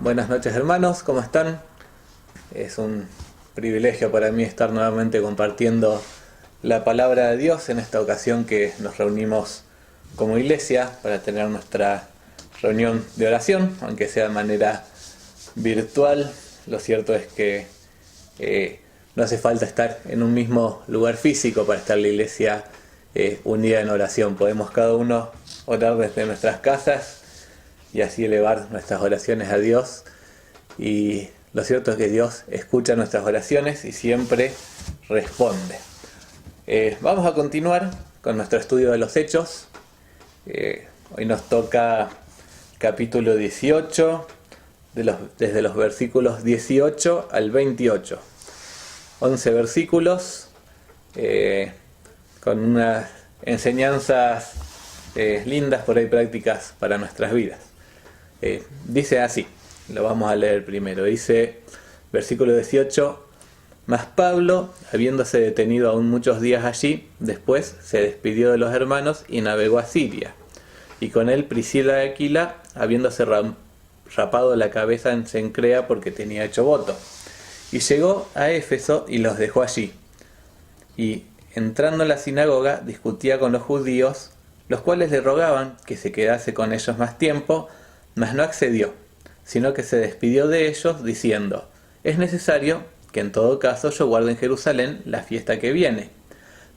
Buenas noches hermanos, ¿cómo están? Es un privilegio para mí estar nuevamente compartiendo la palabra de Dios en esta ocasión que nos reunimos como iglesia para tener nuestra reunión de oración, aunque sea de manera virtual. Lo cierto es que no hace falta estar en un mismo lugar físico para estar la iglesia unida en oración. Podemos cada uno orar desde nuestras casas y así elevar nuestras oraciones a Dios, y lo cierto es que Dios escucha nuestras oraciones y siempre responde. Vamos a continuar con nuestro estudio de los Hechos. Hoy nos toca capítulo 18, desde los versículos 18 al 28. 11 versículos con unas enseñanzas lindas, por ahí prácticas para nuestras vidas. Dice así, lo vamos a leer primero. Dice, versículo 18: Mas Pablo, habiéndose detenido aún muchos días allí, después se despidió de los hermanos y navegó a Siria. Y con él Priscila y Aquila, habiéndose rapado la cabeza en Cencrea porque tenía hecho voto. Y llegó a Éfeso y los dejó allí. Y entrando en la sinagoga discutía con los judíos, los cuales le rogaban que se quedase con ellos más tiempo, mas no accedió, sino que se despidió de ellos diciendo: es necesario que en todo caso yo guarde en Jerusalén la fiesta que viene,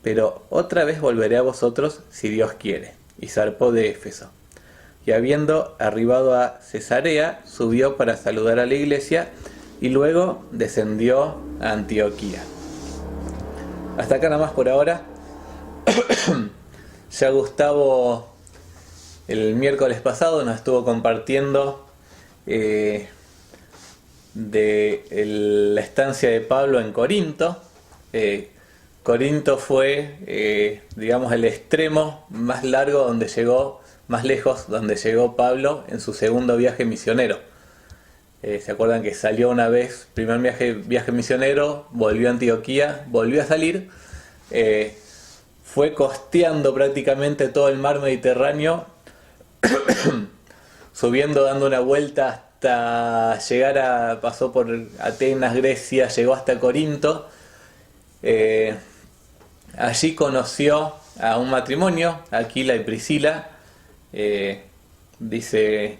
pero otra vez volveré a vosotros si Dios quiere. Y zarpó de Éfeso. Y habiendo arribado a Cesarea, subió para saludar a la iglesia y luego descendió a Antioquía. Hasta acá nada más por ahora. Ya Gustavo el miércoles pasado nos estuvo compartiendo de la estancia de Pablo en Corinto. Corinto fue, digamos, el extremo más largo donde llegó, más lejos donde llegó Pablo en su segundo viaje misionero. ¿Se acuerdan que salió una vez, primer viaje misionero, volvió a Antioquía, volvió a salir, fue costeando prácticamente todo el mar Mediterráneo, subiendo, dando una vuelta hasta llegar pasó por Atenas, Grecia, llegó hasta Corinto. Allí conoció a un matrimonio, Aquila y Priscila. Dice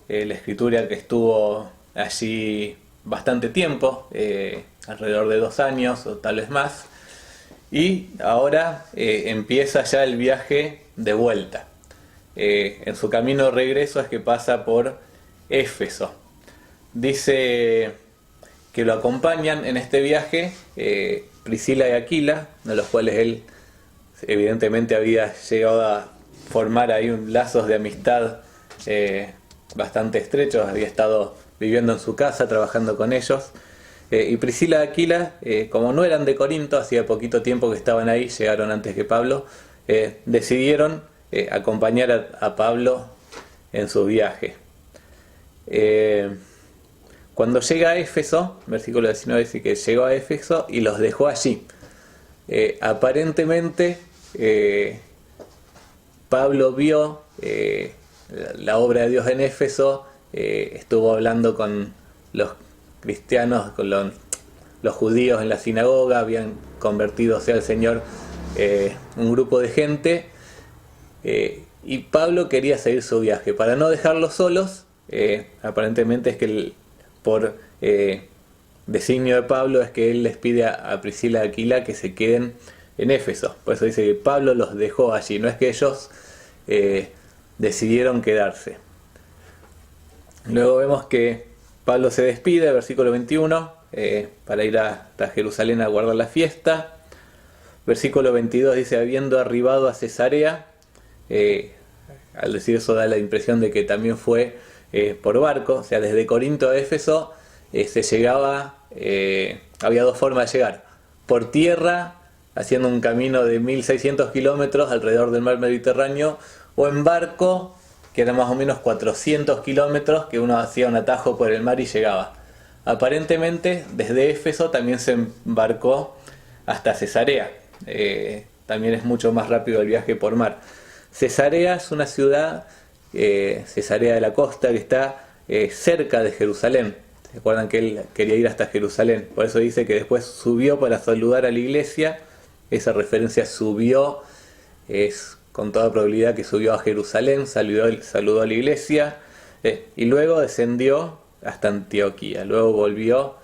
la escritura que estuvo allí bastante tiempo, alrededor de 2 años o tal vez más, y ahora empieza ya el viaje de vuelta. En su camino de regreso es que pasa por Éfeso. Dice que lo acompañan en este viaje Priscila y Aquila, de los cuales él evidentemente había llegado a formar ahí lazos de amistad bastante estrechos, había estado viviendo en su casa, trabajando con ellos. Y Priscila y Aquila, como no eran de Corinto, hacía poquito tiempo que estaban ahí, llegaron antes que Pablo, decidieron acompañar a Pablo en su viaje. Cuando llega a Éfeso, versículo 19 dice que llegó a Éfeso y los dejó allí. Aparentemente Pablo vio la obra de Dios en Éfeso, estuvo hablando con los cristianos, con los judíos en la sinagoga, habían convertido al Señor un grupo de gente, y Pablo quería seguir su viaje. Para no dejarlos solos, aparentemente es que por designio de Pablo es que él les pide a Priscila y Aquila que se queden en Éfeso. Por eso dice que Pablo los dejó allí, no es que ellos decidieron quedarse. Luego vemos que Pablo se despide, versículo 21, para ir hasta Jerusalén a guardar la fiesta. Versículo 22 dice: habiendo arribado a Cesarea, al decir eso da la impresión de que también fue por barco, o sea, desde Corinto a Éfeso se llegaba, había 2 formas de llegar: por tierra, haciendo un camino de 1600 kilómetros alrededor del mar Mediterráneo, o en barco, que eran más o menos 400 kilómetros, que uno hacía un atajo por el mar y llegaba. Aparentemente desde Éfeso también se embarcó hasta Cesarea, también es mucho más rápido el viaje por mar. Cesarea es una ciudad, Cesarea de la Costa, que está cerca de Jerusalén. ¿Se acuerdan que él quería ir hasta Jerusalén? Por eso dice que después subió para saludar a la iglesia. Esa referencia subió, es con toda probabilidad que subió a Jerusalén, saludó a la iglesia, y luego descendió hasta Antioquía. Luego volvió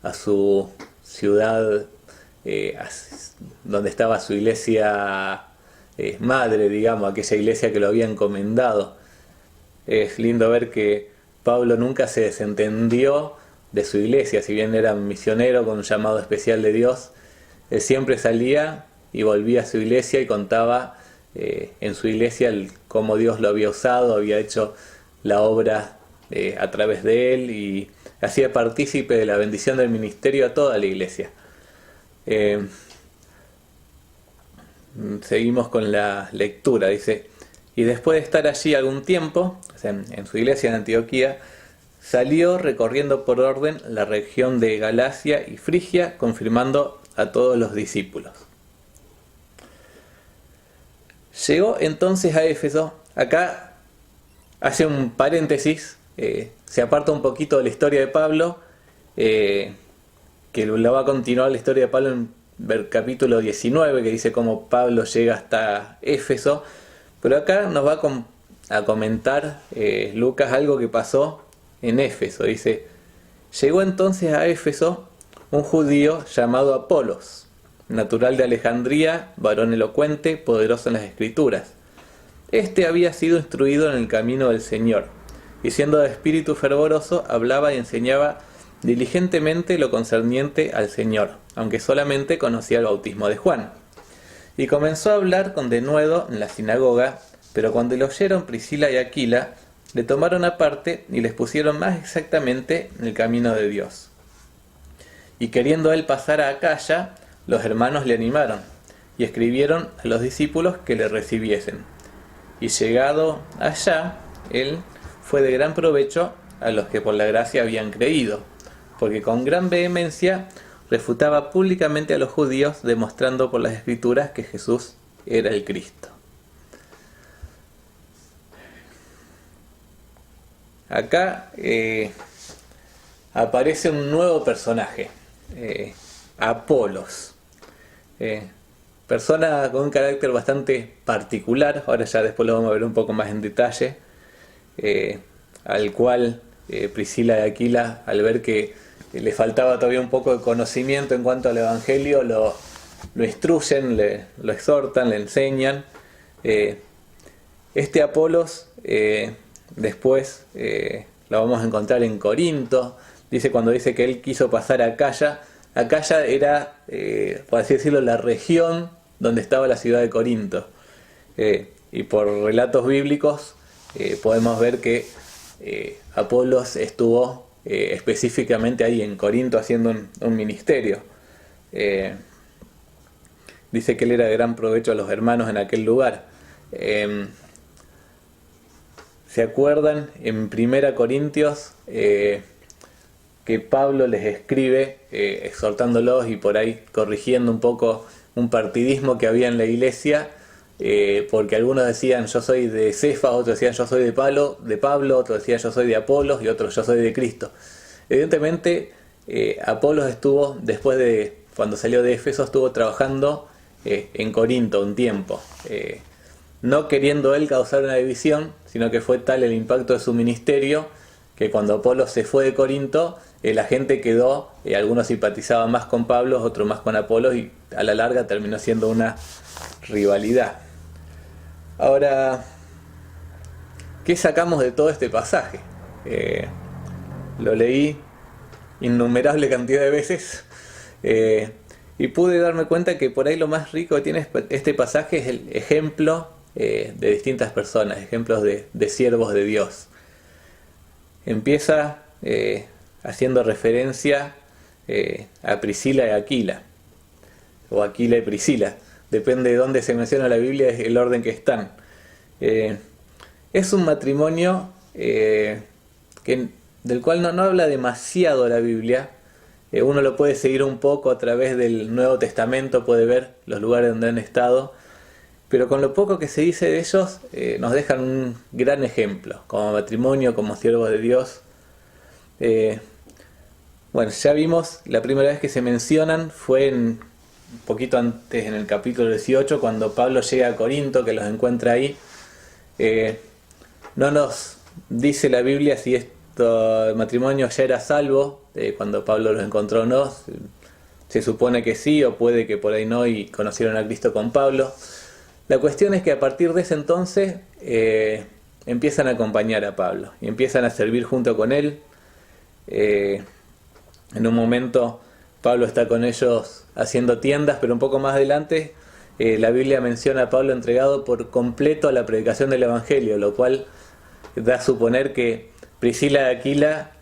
a su ciudad, donde estaba su iglesia madre, digamos, aquella iglesia que lo había encomendado. Es lindo ver que Pablo nunca se desentendió de su iglesia, si bien era un misionero con un llamado especial de Dios, él siempre salía y volvía a su iglesia y contaba en su iglesia cómo Dios lo había usado, había hecho la obra a través de él y hacía partícipe de la bendición del ministerio a toda la iglesia. Seguimos con la lectura, dice: y después de estar allí algún tiempo, o sea, en su iglesia en Antioquía, salió recorriendo por orden la región de Galacia y Frigia, confirmando a todos los discípulos. Llegó entonces a Éfeso. Acá hace un paréntesis, se aparta un poquito de la historia de Pablo, que la va a continuar la historia de Pablo en el capítulo 19, que dice cómo Pablo llega hasta Éfeso. Pero acá nos va a comentar Lucas algo que pasó en Éfeso. Dice: llegó entonces a Éfeso un judío llamado Apolos, natural de Alejandría, varón elocuente, poderoso en las escrituras. Este había sido instruido en el camino del Señor, y siendo de espíritu fervoroso, hablaba y enseñaba diligentemente lo concerniente al Señor, aunque solamente conocía el bautismo de Juan. Y comenzó a hablar con denuedo en la sinagoga, pero cuando le oyeron Priscila y Aquila, le tomaron aparte y les pusieron más exactamente en el camino de Dios. Y queriendo él pasar a Acaya, los hermanos le animaron, y escribieron a los discípulos que le recibiesen. Y llegado allá, él fue de gran provecho a los que por la gracia habían creído, porque con gran vehemencia refutaba públicamente a los judíos, demostrando por las escrituras que Jesús era el Cristo. Acá aparece un nuevo personaje, Apolos, persona con un carácter bastante particular. Ahora ya después lo vamos a ver un poco más en detalle, al cual Priscila y Aquila, al ver que le faltaba todavía un poco de conocimiento en cuanto al evangelio, lo instruyen, lo exhortan, le enseñan. Este Apolos después lo vamos a encontrar en Corinto. Cuando dice que él quiso pasar a Acaya. Acaya era, por así decirlo, la región donde estaba la ciudad de Corinto. Y por relatos bíblicos podemos ver que Apolos estuvo específicamente ahí en Corinto haciendo un ministerio. Dice que él era de gran provecho a los hermanos en aquel lugar. ¿Se acuerdan en 1 Corintios que Pablo les escribe exhortándolos y por ahí corrigiendo un poco un partidismo que había en la iglesia? Porque algunos decían yo soy de Cefas, otros decían yo soy de Pablo, otros decían yo soy de Apolos y otros yo soy de Cristo. Evidentemente Apolos estuvo, después de cuando salió de Éfeso, estuvo trabajando en Corinto un tiempo, no queriendo él causar una división, sino que fue tal el impacto de su ministerio que cuando Apolos se fue de Corinto, la gente quedó, algunos simpatizaban más con Pablo, otros más con Apolos, y a la larga terminó siendo una rivalidad. Ahora, ¿qué sacamos de todo este pasaje? Lo leí innumerable cantidad de veces y pude darme cuenta que por ahí lo más rico que tiene este pasaje es el ejemplo de distintas personas, ejemplos de siervos de Dios. Empieza haciendo referencia a Priscila y Aquila, o Aquila y Priscila, depende de dónde se menciona la Biblia, es el orden que están. Es un matrimonio del cual no habla demasiado la Biblia. Uno lo puede seguir un poco a través del Nuevo Testamento, puede ver los lugares donde han estado, pero con lo poco que se dice de ellos, nos dejan un gran ejemplo, como matrimonio, como siervos de Dios. Bueno, ya vimos, la primera vez que se mencionan fue un poquito antes, en el capítulo 18, cuando Pablo llega a Corinto, que los encuentra ahí. No nos dice la Biblia si el matrimonio ya era salvo cuando Pablo los encontró o no. Se supone que sí, o puede que por ahí no, y conocieron a Cristo con Pablo. La cuestión es que a partir de ese entonces empiezan a acompañar a Pablo y empiezan a servir junto con él. En un momento Pablo está con ellos haciendo tiendas, pero un poco más adelante la Biblia menciona a Pablo entregado por completo a la predicación del Evangelio, lo cual da a suponer que Priscila y Aquila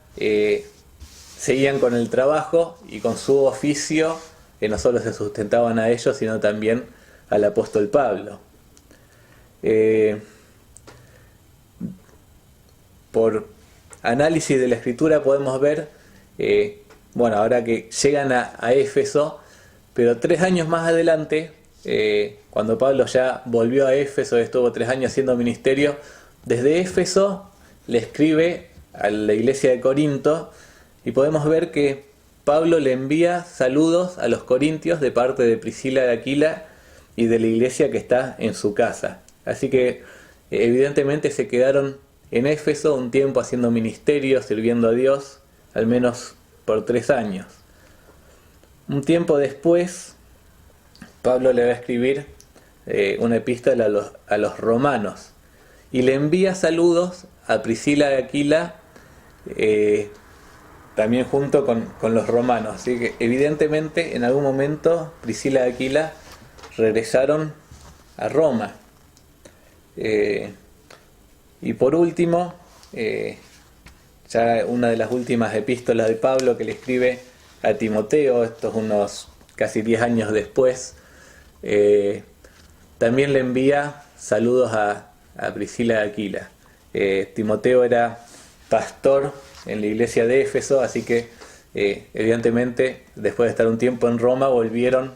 seguían con el trabajo y con su oficio, que no solo se sustentaban a ellos, sino también al apóstol Pablo. Por análisis de la escritura podemos ver, bueno, ahora que llegan a Éfeso, pero 3 años más adelante, cuando Pablo ya volvió a Éfeso, estuvo 3 años haciendo ministerio, desde Éfeso le escribe a la iglesia de Corinto, y podemos ver que Pablo le envía saludos a los corintios de parte de Priscila y Aquila y de la iglesia que está en su casa. Así que evidentemente se quedaron en Éfeso un tiempo haciendo ministerio, sirviendo a Dios, al menos por 3 años. Un tiempo después, Pablo le va a escribir una epístola a los romanos y le envía saludos a Priscila y Aquila, también junto con los romanos. Así que evidentemente en algún momento Priscila y Aquila regresaron a Roma. Y por último, ya una de las últimas epístolas de Pablo que le escribe a Timoteo, estos unos casi 10 años después, también le envía saludos a Priscila y Aquila. Timoteo era pastor en la iglesia de Éfeso, así que evidentemente después de estar un tiempo en Roma volvieron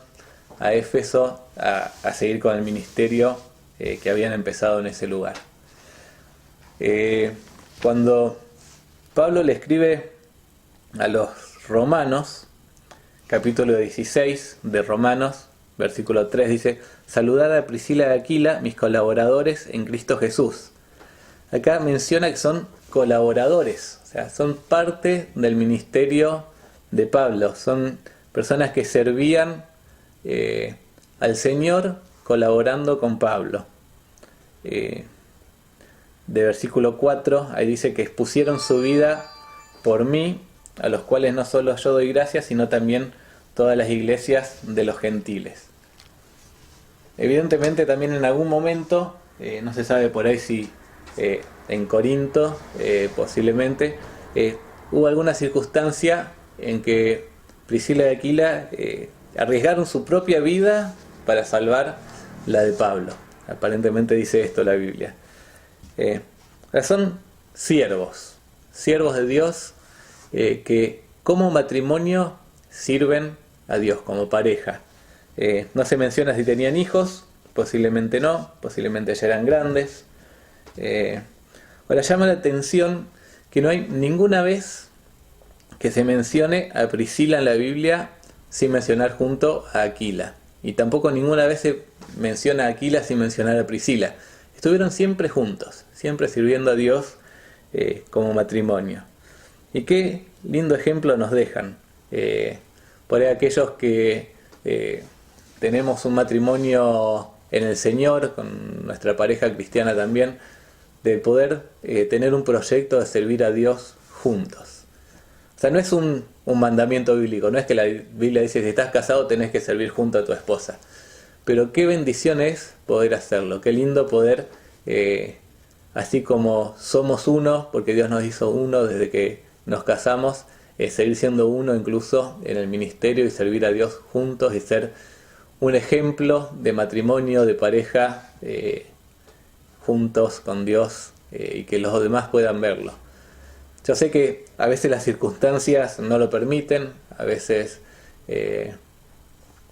a Éfeso a seguir con el ministerio que habían empezado en ese lugar. Cuando Pablo le escribe a los romanos, capítulo 16 de Romanos, versículo 3, dice: saludad a Priscila y Aquila, mis colaboradores en Cristo Jesús. Acá menciona que son colaboradores, o sea, son parte del ministerio de Pablo, son personas que servían al Señor colaborando con Pablo. De versículo 4, ahí dice que expusieron su vida por mí, a los cuales no solo yo doy gracias, sino también todas las iglesias de los gentiles. Evidentemente también en algún momento, no se sabe por ahí si en Corinto posiblemente, hubo alguna circunstancia en que Priscila y Aquila arriesgaron su propia vida para salvar la de Pablo. Aparentemente dice esto la Biblia. Son siervos de Dios, que como matrimonio sirven a Dios como pareja. No se menciona si tenían hijos, posiblemente no, posiblemente ya eran grandes. Ahora llama la atención que no hay ninguna vez que se mencione a Priscila en la Biblia sin mencionar junto a Aquila, y tampoco ninguna vez se menciona a Aquila sin mencionar a Priscila. Estuvieron siempre juntos, siempre sirviendo a Dios como matrimonio. Y qué lindo ejemplo nos dejan. Por ahí aquellos que tenemos un matrimonio en el Señor, con nuestra pareja cristiana también, de poder tener un proyecto de servir a Dios juntos. O sea, no es un mandamiento bíblico, no es que la Biblia dice si estás casado tenés que servir junto a tu esposa. Pero qué bendición es poder hacerlo, qué lindo poder, así como somos uno, porque Dios nos hizo uno desde que nos casamos, seguir siendo uno incluso en el ministerio y servir a Dios juntos y ser un ejemplo de matrimonio, de pareja, juntos con Dios, y que los demás puedan verlo. Yo sé que a veces las circunstancias no lo permiten, a veces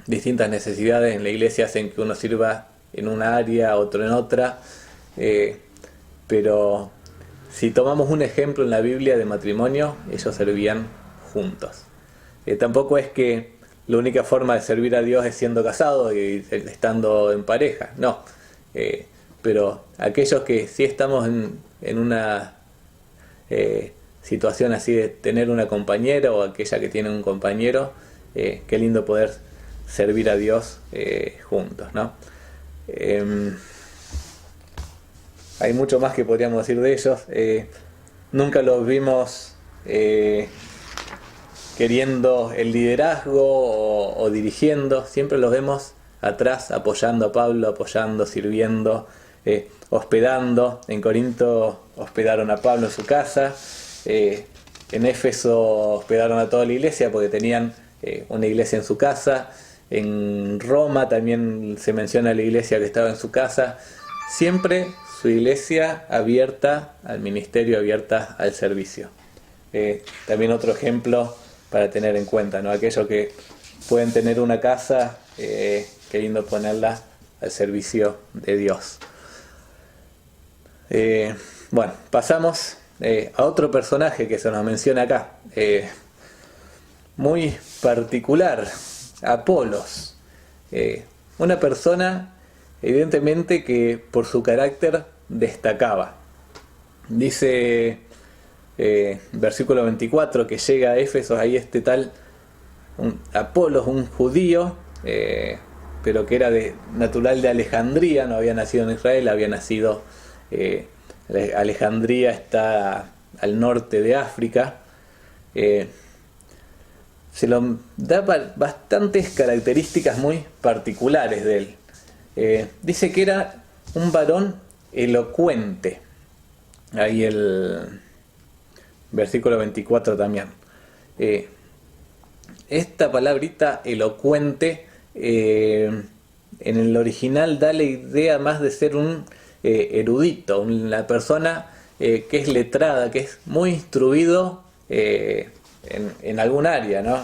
distintas necesidades en la iglesia hacen que uno sirva en una área, otro en otra, pero si tomamos un ejemplo en la Biblia de matrimonio, ellos servían juntos. Tampoco es que la única forma de servir a Dios es siendo casado y estando en pareja, no. Pero aquellos que sí estamos en una situación así de tener una compañera o aquella que tiene un compañero, qué lindo poder servir a Dios juntos, ¿no? Hay mucho más que podríamos decir de ellos. Nunca los vimos queriendo el liderazgo o dirigiendo, siempre los vemos atrás apoyando a Pablo, apoyando, sirviendo, hospedando. En Corinto hospedaron a Pablo en su casa, en Éfeso hospedaron a toda la iglesia porque tenían una iglesia en su casa. En Roma también se menciona la iglesia que estaba en su casa. Siempre su iglesia abierta al ministerio, abierta al servicio. También otro ejemplo para tener en cuenta, ¿no? Aquellos que pueden tener una casa, queriendo ponerla al servicio de Dios. Bueno, pasamos a otro personaje que se nos menciona acá, muy particular, Apolos, una persona evidentemente que por su carácter destacaba. Dice versículo 24 que llega a Éfeso ahí este tal Apolos, un judío, pero que era natural de Alejandría, no había nacido en Israel, había nacido Alejandría está al norte de África. Se lo da bastantes características muy particulares de él. Dice que era un varón elocuente. Ahí el versículo 24 también. Esta palabrita elocuente en el original da la idea más de ser un erudito, una persona que es letrada, que es muy instruido en algún área, ¿no?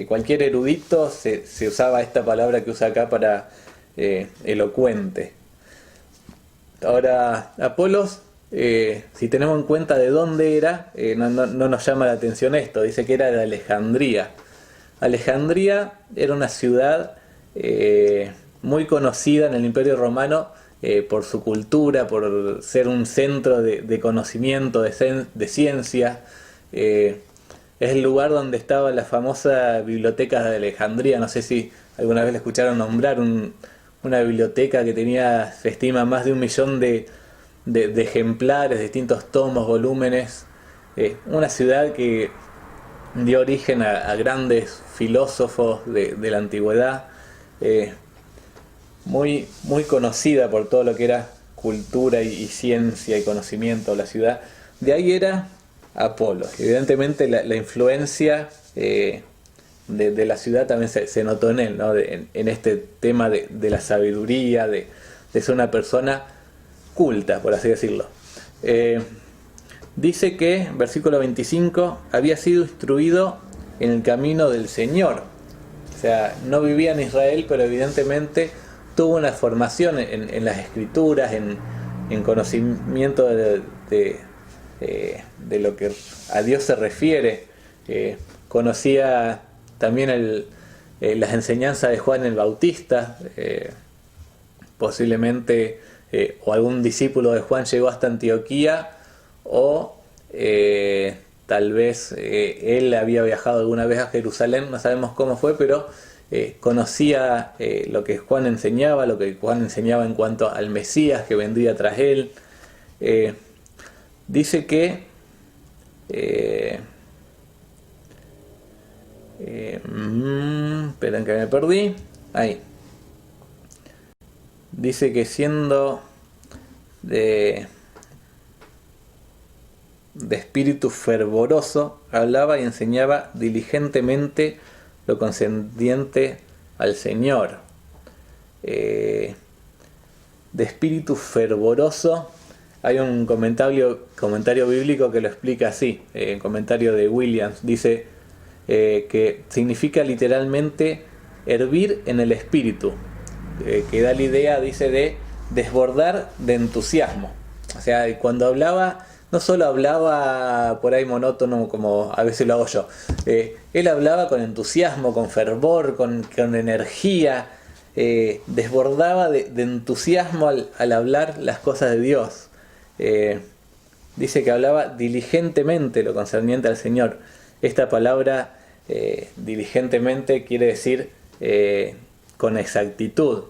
Cualquier erudito se usaba esta palabra que usa acá para elocuente. Ahora, Apolos, si tenemos en cuenta de dónde era, no nos llama la atención esto. Dice que era de Alejandría. Alejandría era una ciudad muy conocida en el Imperio Romano por su cultura, por ser un centro de conocimiento, de ciencia. Es el lugar donde estaba la famosa biblioteca de Alejandría. No sé si alguna vez le escucharon nombrar una biblioteca que tenía, se estima, más de 1 millón de ejemplares, distintos tomos, volúmenes. Una ciudad que dio origen a grandes filósofos de la antigüedad. Muy, muy conocida por todo lo que era cultura y ciencia y conocimiento la ciudad. De ahí era Apolos. Evidentemente la influencia de la ciudad también se notó en él, ¿no? En este tema de la sabiduría, de ser una persona culta, por así decirlo. Dice que, versículo 25, había sido instruido en el camino del Señor. O sea, no vivía en Israel, pero evidentemente tuvo una formación en las escrituras, en conocimiento de lo que a Dios se refiere. Conocía también las enseñanzas de Juan el Bautista. Posiblemente o algún discípulo de Juan llegó hasta Antioquía, o tal vez él había viajado alguna vez a Jerusalén, no sabemos cómo fue, pero conocía lo que Juan enseñaba, lo que Juan enseñaba en cuanto al Mesías que vendría tras él. Dice que esperen que me perdí. Ahí. Dice que siendo de espíritu fervoroso, hablaba y enseñaba diligentemente lo concerniente al Señor. De espíritu fervoroso, hay un comentario bíblico que lo explica así, el comentario de Williams, dice que significa literalmente hervir en el espíritu, que da la idea, dice, de desbordar de entusiasmo. O sea, cuando hablaba, no solo hablaba por ahí monótono como a veces lo hago yo, él hablaba con entusiasmo, con fervor, con energía, desbordaba de entusiasmo al hablar las cosas de Dios. Dice que hablaba diligentemente lo concerniente al Señor. Esta palabra diligentemente quiere decir con exactitud.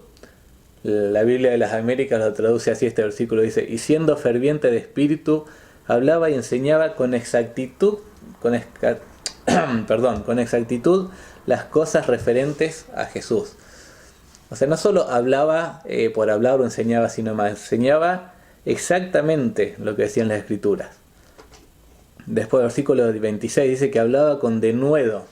La Biblia de las Américas lo traduce así, este versículo dice: y siendo ferviente de espíritu, hablaba y enseñaba con exactitud, con exactitud las cosas referentes a Jesús. O sea, no solo hablaba por hablar o enseñaba, sino más enseñaba exactamente lo que decían las Escrituras. Después, el versículo 26 dice que hablaba con denuedo,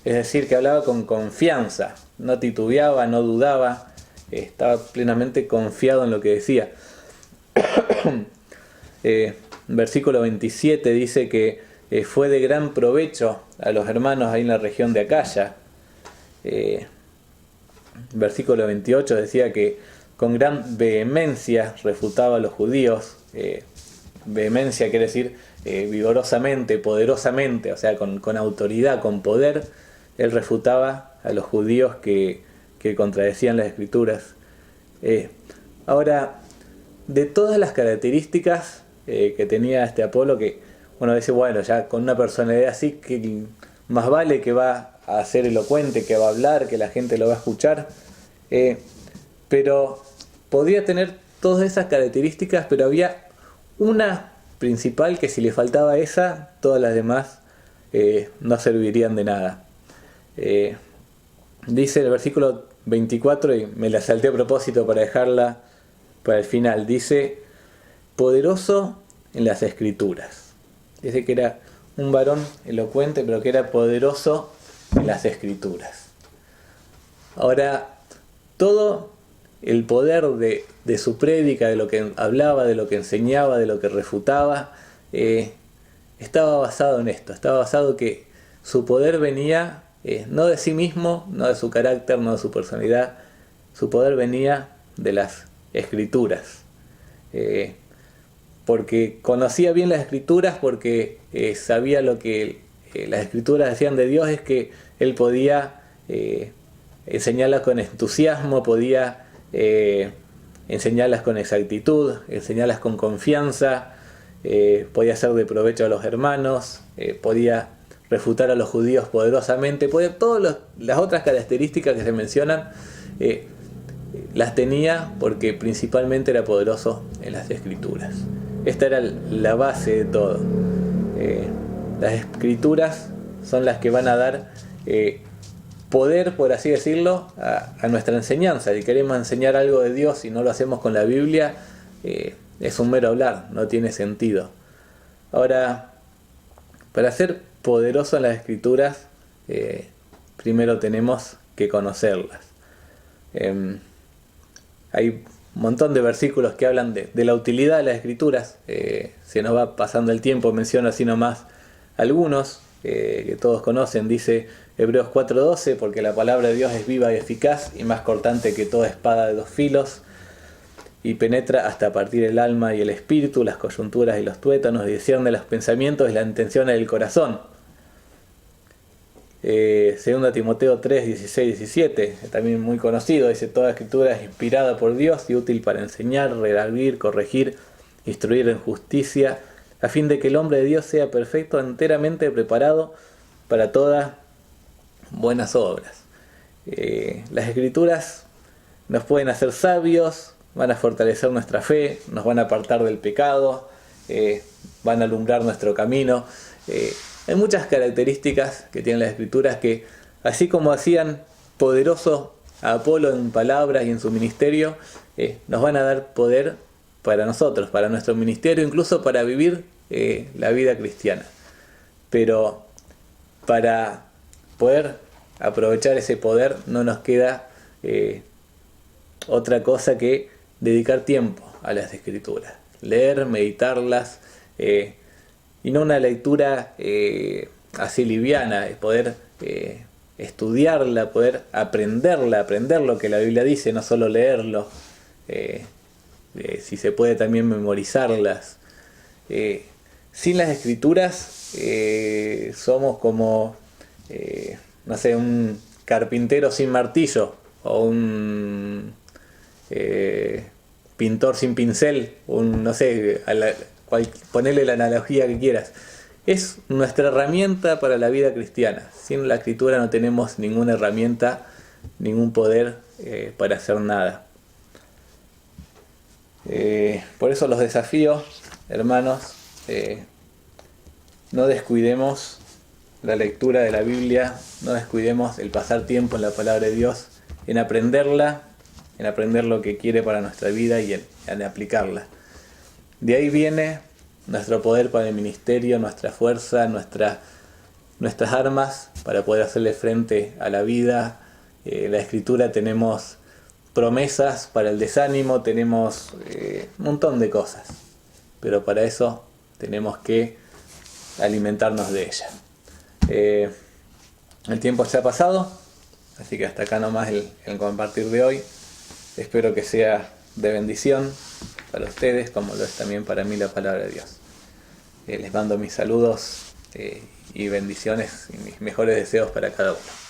es decir, que hablaba con confianza, no titubeaba, no dudaba, estaba plenamente confiado en lo que decía. Versículo 27 dice que fue de gran provecho a los hermanos ahí en la región de Acaya. Versículo 28 decía que con gran vehemencia refutaba a los judíos. Vehemencia quiere decir vigorosamente, poderosamente, o sea, con autoridad, con poder. Él refutaba a los judíos que contradecían las Escrituras. Ahora, de todas las características que tenía este Apolo, que uno dice, bueno, ya con una personalidad así, que más vale que va a ser elocuente, que va a hablar, que la gente lo va a escuchar, pero podía tener todas esas características, pero había una principal que si le faltaba esa, todas las demás no servirían de nada. Dice el versículo 24, y me la salté a propósito para dejarla para el final, dice: poderoso en las Escrituras. Dice que era un varón elocuente, pero que era poderoso en las Escrituras. Ahora, todo el poder de su prédica, de lo que hablaba, de lo que enseñaba, de lo que refutaba, estaba basado en esto. Estaba basado que su poder venía no de sí mismo, no de su carácter, no de su personalidad. Su poder venía de las Escrituras. Porque conocía bien las Escrituras, porque sabía lo que las Escrituras decían de Dios, es que él podía enseñarlas con entusiasmo, podía enseñarlas con exactitud, enseñarlas con confianza, podía ser de provecho a los hermanos, podía refutar a los judíos poderosamente, podía, todas las otras características que se mencionan las tenía porque principalmente era poderoso en las Escrituras. Esta era la base de todo. Las Escrituras son las que van a dar poder, por así decirlo, a nuestra enseñanza. Si queremos enseñar algo de Dios y no lo hacemos con la Biblia, es un mero hablar, no tiene sentido. Ahora, para ser poderoso en las Escrituras, primero tenemos que conocerlas. Hay un montón de versículos que hablan de la utilidad de las Escrituras. Se nos va pasando el tiempo, menciono así nomás algunos que todos conocen. Dice Hebreos 4:12: porque la palabra de Dios es viva y eficaz y más cortante que toda espada de dos filos, y penetra hasta partir el alma y el espíritu, las coyunturas y los tuétanos, y discierne los pensamientos y las intenciones del corazón. 2 Timoteo 3, 16, 17, también muy conocido, dice: toda escritura es inspirada por Dios y útil para enseñar, redarguir, corregir, instruir en justicia, a fin de que el hombre de Dios sea perfecto, enteramente preparado para todas buenas obras. Las Escrituras nos pueden hacer sabios, van a fortalecer nuestra fe, nos van a apartar del pecado, van a alumbrar nuestro camino. Hay muchas características que tienen las Escrituras que, así como hacían poderoso a Apolo en palabras y en su ministerio, nos van a dar poder para nosotros, para nuestro ministerio, incluso para vivir la vida cristiana. Pero para poder aprovechar ese poder no nos queda otra cosa que dedicar tiempo a las Escrituras, leer, meditarlas, y no una lectura así liviana, poder estudiarla, poder aprenderla, aprender lo que la Biblia dice, no solo leerlo, si se puede también memorizarlas. Sin las escrituras somos como, no sé, un carpintero sin martillo o un pintor sin pincel, no sé, ponerle la analogía que quieras. Es nuestra herramienta para la vida cristiana. Sin la escritura no tenemos ninguna herramienta, ningún poder para hacer nada. Por eso los desafíos, hermanos, no descuidemos la lectura de la Biblia, no descuidemos el pasar tiempo en la palabra de Dios, en aprenderla, en aprender lo que quiere para nuestra vida y en aplicarla. De ahí viene nuestro poder para el ministerio, nuestra fuerza, nuestras armas para poder hacerle frente a la vida. La Escritura tenemos promesas para el desánimo, tenemos un montón de cosas, pero para eso tenemos que alimentarnos de ella. El tiempo se ha pasado, así que hasta acá nomás el compartir de hoy. Espero que sea de bendición para ustedes, como lo es también para mí la palabra de Dios. Les mando mis saludos y bendiciones y mis mejores deseos para cada uno.